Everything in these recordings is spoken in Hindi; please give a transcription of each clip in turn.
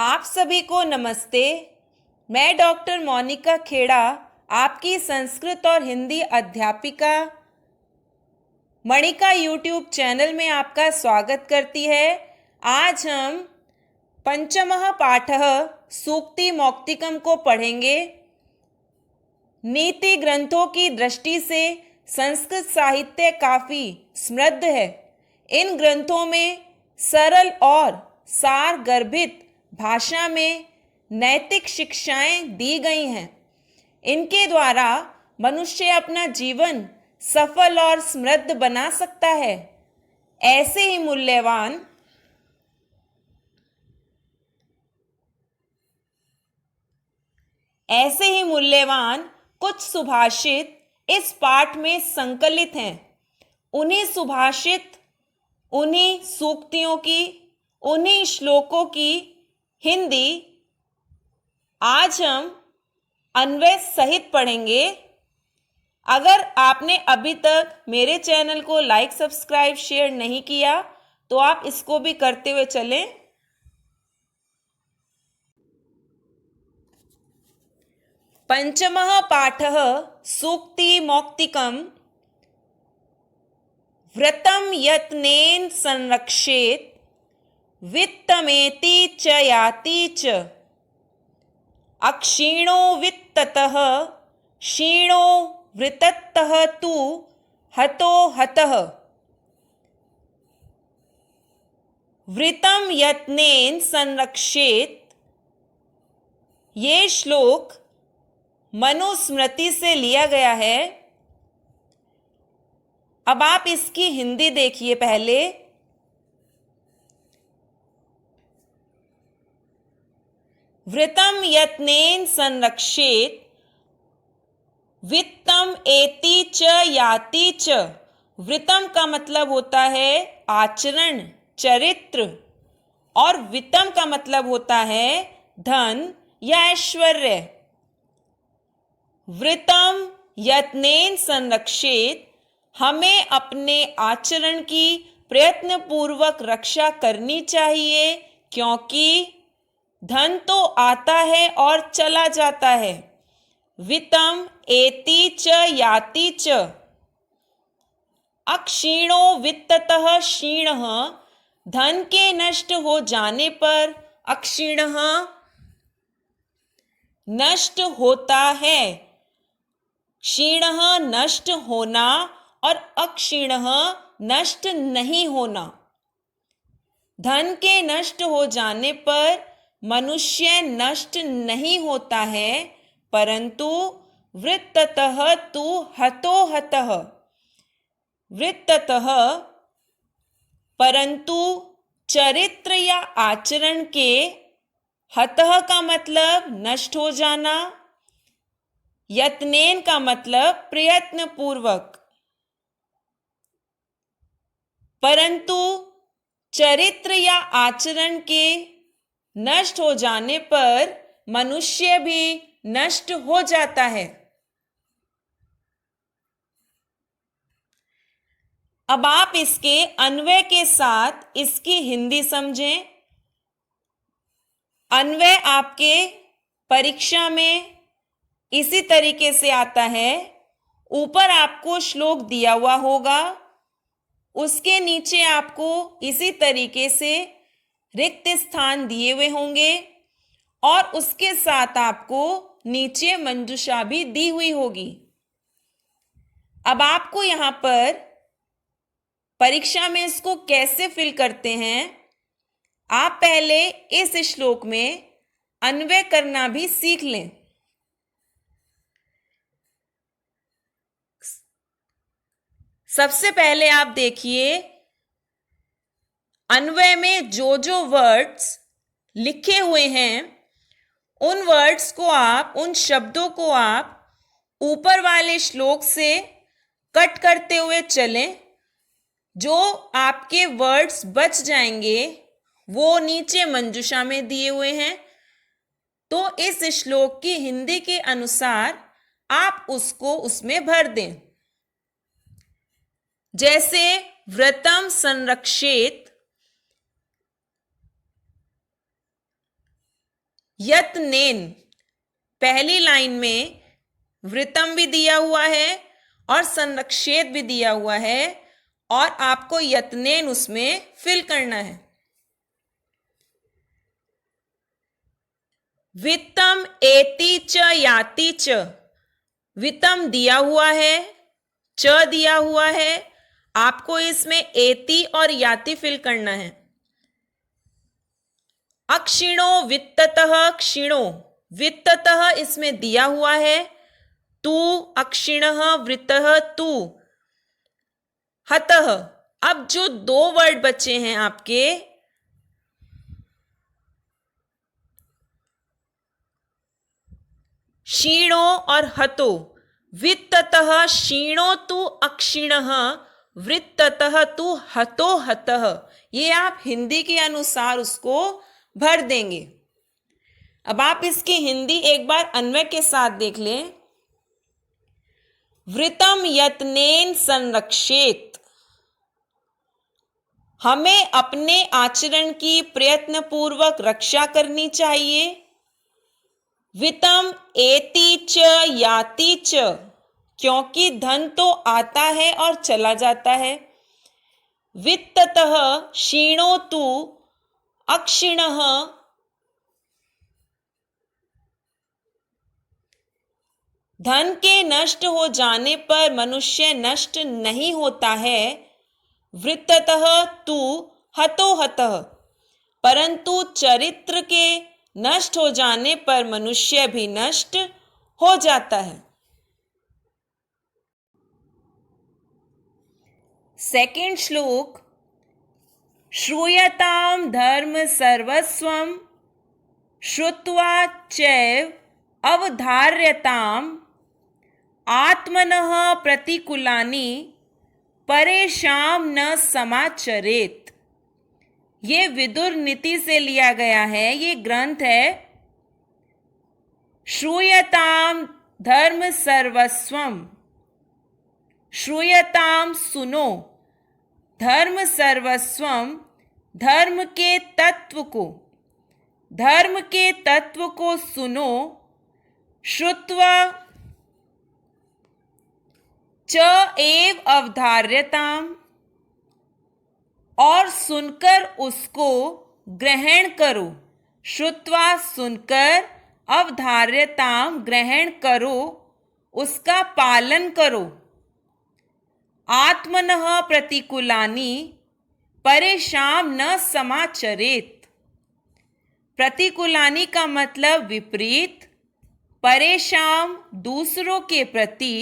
आप सभी को नमस्ते। मैं डॉक्टर मोनिका खेड़ा, आपकी संस्कृत और हिंदी अध्यापिका मणिका यूट्यूब चैनल में आपका स्वागत करती है। आज हम पंचमः पाठः सूक्ति मौक्तिकम को पढ़ेंगे। नीति ग्रंथों की दृष्टि से संस्कृत साहित्य काफ़ी समृद्ध है। इन ग्रंथों में सरल और सार गर्भित भाषा में नैतिक शिक्षाएं दी गई हैं। इनके द्वारा मनुष्य अपना जीवन सफल और समृद्ध बना सकता है। ऐसे ही मूल्यवान कुछ सुभाषित इस पाठ में संकलित हैं। उन्हीं सुभाषित, उन्हीं सूक्तियों की, उन्हीं श्लोकों की हिंदी आज हम अन्वय सहित पढ़ेंगे। अगर आपने अभी तक मेरे चैनल को लाइक, सब्सक्राइब, शेयर नहीं किया तो आप इसको भी करते हुए चलें। पंचमः पाठः सूक्ति मौक्तिकम् व्रतं यत्नेन संरक्षेत वित्तमेति च याति च अक्षीणो वित्ततः क्षीणो वृत्ततः तु हतो हतः। वृतं यत्नेन संरक्षेत, ये श्लोक मनुस्मृति से लिया गया है। अब आप इसकी हिंदी देखिए। पहले वृतं यत्नेन संरक्षेत वित्तम एति च याति च। वृतम का मतलब होता है आचरण, चरित्र, और वित्तम का मतलब होता है धन या ऐश्वर्य। वृतम यत्नेन संरक्षेत, हमें अपने आचरण की प्रयत्नपूर्वक रक्षा करनी चाहिए, क्योंकि धन तो आता है और चला जाता है। वित्तम एति च याति च अक्षीणो वित्ततः क्षीणः, धन के नष्ट हो जाने पर अक्षीणः नष्ट होता है। क्षीणः नष्ट होना और अक्षीणः नष्ट नहीं होना। धन के नष्ट हो जाने पर मनुष्य नष्ट नहीं होता है, परंतु वृत्ततः तु हतो हतः। वृत्ततः परंतु चरित्र या आचरण के, हतः का मतलब नष्ट हो जाना, यत्नेन का मतलब प्रयत्न पूर्वक। परंतु चरित्र या आचरण के नष्ट हो जाने पर मनुष्य भी नष्ट हो जाता है। अब आप इसके अन्वय के साथ इसकी हिंदी समझें। अन्वय आपके परीक्षा में इसी तरीके से आता है। ऊपर आपको श्लोक दिया हुआ होगा, उसके नीचे आपको इसी तरीके से रिक्त स्थान दिए हुए होंगे और उसके साथ आपको नीचे मंजूषा भी दी हुई होगी। अब आपको यहाँ पर परीक्षा में इसको कैसे फिल करते हैं, आप पहले इस श्लोक में अन्वय करना भी सीख लें। सबसे पहले आप देखिए, अन्वय में जो जो वर्ड्स लिखे हुए हैं, उन वर्ड्स को आप, उन शब्दों को आप ऊपर वाले श्लोक से कट करते हुए चलें। जो आपके वर्ड्स बच जाएंगे वो नीचे मंजूषा में दिए हुए हैं, तो इस श्लोक की हिंदी के अनुसार आप उसको उसमें भर दें। जैसे व्रतम संरक्षेत, यत्नेन, पहली लाइन में वृतम भी दिया हुआ है और संरक्षेत भी दिया हुआ है और आपको यत्नेन उसमें फिल करना है। वित्तम एति च याति च, वित्तम दिया हुआ है, च दिया हुआ है, आपको इसमें एति और याति फिल करना है। अक्षिणो वित्ततः क्षिणो, वित्ततः इसमें दिया हुआ है, तू अक्षिणः वृत्तः तू हतः। अब जो दो वर्ड बचे हैं आपके, क्षीणो और हतो, वित्ततः क्षीणो तु अक्षिणः वृत्ततः तु हतो हतः, ये आप हिंदी के अनुसार उसको भर देंगे। अब आप इसकी हिंदी एक बार अन्वय के साथ देख लें। वृतम यत्नेन संरक्षेत, हमें अपने आचरण की प्रयत्नपूर्वक रक्षा करनी चाहिए। वित्तम एति च याति च, क्योंकि धन तो आता है और चला जाता है। वित्ततः क्षीणो तु अक्षिणः, धन के नष्ट हो जाने पर मनुष्य नष्ट नहीं होता है। वृत्ततः तु हतो हतः, परंतु चरित्र के नष्ट हो जाने पर मनुष्य भी नष्ट हो जाता है। सेकंड श्लोक, श्रूयताम धर्म सर्वस्वम श्रुत्वा चैव अवधार्यताम आत्मनः प्रतिकूलानि परेशान न समाचरेत। ये विदुर नीति से लिया गया है, ये ग्रंथ है। श्रूयताम धर्म सर्वस्वम, श्रूयताम सुनो, धर्म सर्वस्वम धर्म के तत्व को, धर्म के तत्व को सुनो। श्रुत्वा च एव अवधार्यताम, और सुनकर उसको ग्रहण करो। श्रुत्वा सुनकर, अवधार्यताम ग्रहण करो, उसका पालन करो। आत्मनः प्रतिकूलानि परेशान न समाचरेत। प्रतिकूलानि का मतलब विपरीत, परेशान दूसरों के प्रति,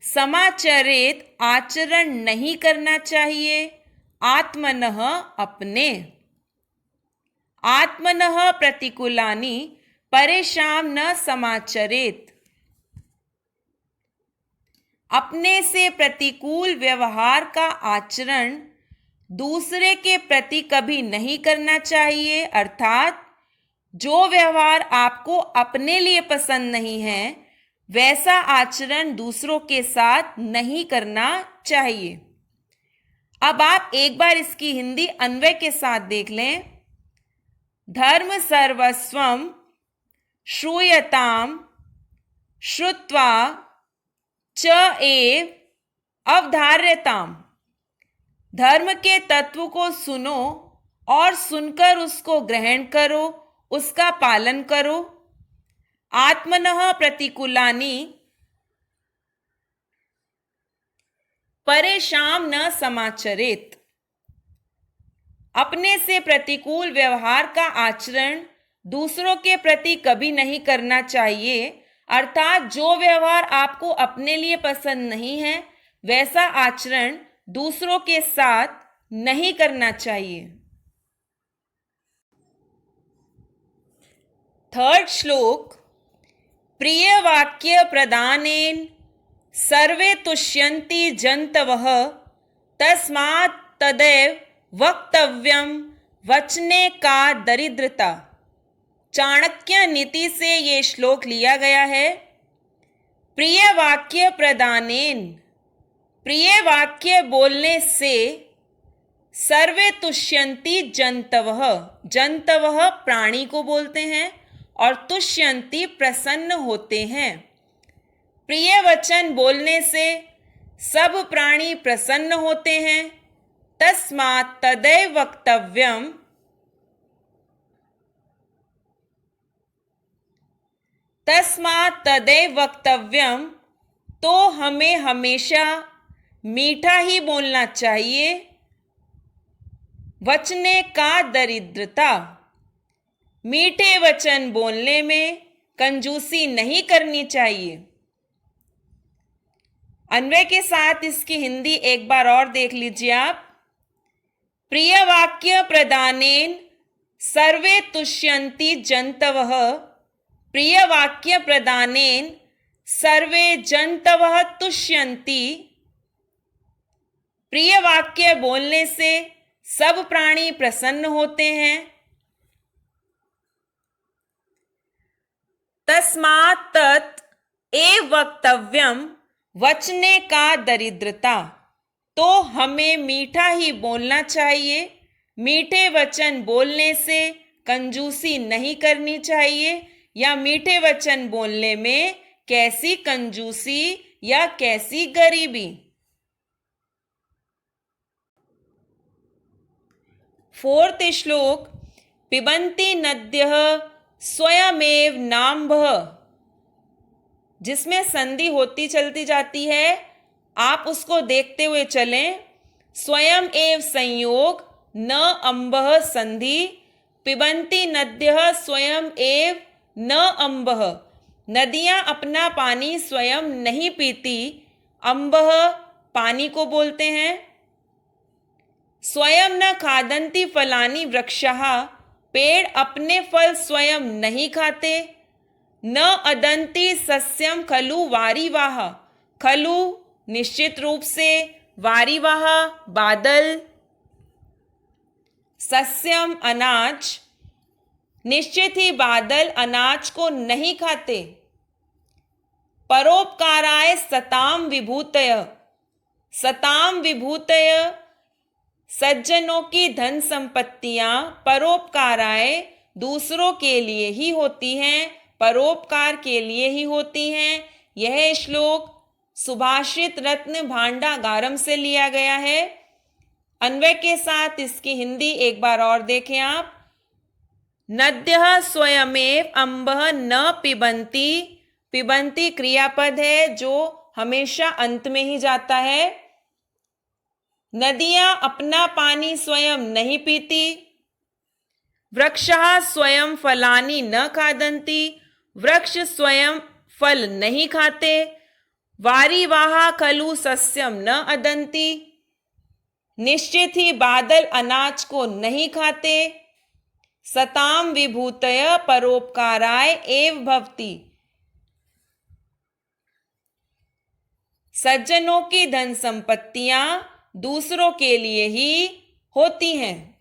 समाचरेत आचरण नहीं करना चाहिए। आत्मनः अपने, आत्मनः प्रतिकूलानि परेशान न समाचरेत, अपने से प्रतिकूल व्यवहार का आचरण दूसरे के प्रति कभी नहीं करना चाहिए। अर्थात जो व्यवहार आपको अपने लिए पसंद नहीं है वैसा आचरण दूसरों के साथ नहीं करना चाहिए। अब आप एक बार इसकी हिंदी अन्वय के साथ देख लें। धर्म सर्वस्वम श्रूयताम श्रुत्वा च एव अवधार्यताम, धर्म के तत्व को सुनो और सुनकर उसको ग्रहण करो, उसका पालन करो। आत्मनः प्रतिकूलानि परेशान न समाचरेत, अपने से प्रतिकूल व्यवहार का आचरण दूसरों के प्रति कभी नहीं करना चाहिए। अर्थात जो व्यवहार आपको अपने लिए पसंद नहीं है वैसा आचरण दूसरों के साथ नहीं करना चाहिए। थर्ड श्लोक, प्रिय वाक्य प्रदानेन सर्वे तुष्यन्ति जन्तवः तस्मात् तदैव वक्तव्यम वचने का दरिद्रता। चाणक्य नीति से ये श्लोक लिया गया है। प्रिय वाक्य प्रदानेन, प्रिय वाक्य बोलने से सर्वे तुष्यन्ति जन्तवः, जन्तवः प्राणी को बोलते हैं और तुष्यन्ति प्रसन्न होते हैं। प्रिय वचन बोलने से सब प्राणी प्रसन्न होते हैं। तस्मात् तदैव वक्तव्यम, तस्मात् तदैव वक्तव्यम, तो हमें हमेशा मीठा ही बोलना चाहिए। वचने का दरिद्रता, मीठे वचन बोलने में कंजूसी नहीं करनी चाहिए। अन्वय के साथ इसकी हिंदी एक बार और देख लीजिए आप। प्रिय वाक्य प्रदानेन सर्वे तुष्यन्ति जन्तवः, प्रिय वाक्य प्रदानेन सर्वे जन्तवः तुष्यन्ति, प्रिय वाक्य बोलने से सब प्राणी प्रसन्न होते हैं। तस्मात् तत् एव वक्तव्यम, वचने का दरिद्रता, तो हमें मीठा ही बोलना चाहिए। मीठे वचन बोलने से कंजूसी नहीं करनी चाहिए, या मीठे वचन बोलने में कैसी कंजूसी या कैसी गरीबी। 4th श्लोक, पिबन्ति नद्यः स्वयमेव नाम्भः, जिसमें संधि होती चलती जाती है, आप उसको देखते हुए चलें। स्वयं एव संयोग, न अम्बः संधि, पिबन्ति नद्यः स्वयं एव न अम्बः, नदियां अपना पानी स्वयं नहीं पीती। अम्बः पानी को बोलते हैं। स्वयं न खादन्ति फलानि वृक्षाः, पेड़ अपने फल स्वयं नहीं खाते। न अदन्ति सस्यम खलु वारिवाह, खलु निश्चित रूप से, वारिवाह बादल, सस्यम अनाज, निश्चित ही बादल अनाज को नहीं खाते। परोपकाराय सताम विभूतय, सताम विभूतय, सज्जनों की धन संपत्तियां परोपकाराय दूसरों के लिए ही होती हैं, परोपकार के लिए ही होती हैं। यह श्लोक सुभाषित रत्न भांडागारम से लिया गया है। अन्वय के साथ इसकी हिंदी एक बार और देखें आप। नद्यः स्वयमेव अम्बः न पिबन्ति, पिबन्ति क्रियापद है जो हमेशा अंत में ही जाता है। नदियां अपना पानी स्वयं नहीं पीती। वृक्षः स्वयं फलानि न खादन्ति, वृक्ष स्वयं फल नहीं खाते। वारिवाह खलु सस्यम न अदन्ति, निश्चित ही बादल अनाज को नहीं खाते। सताम विभूतय परोपकाराय एव भवति, सज्जनों की धन संपत्तियां दूसरों के लिए ही होती हैं।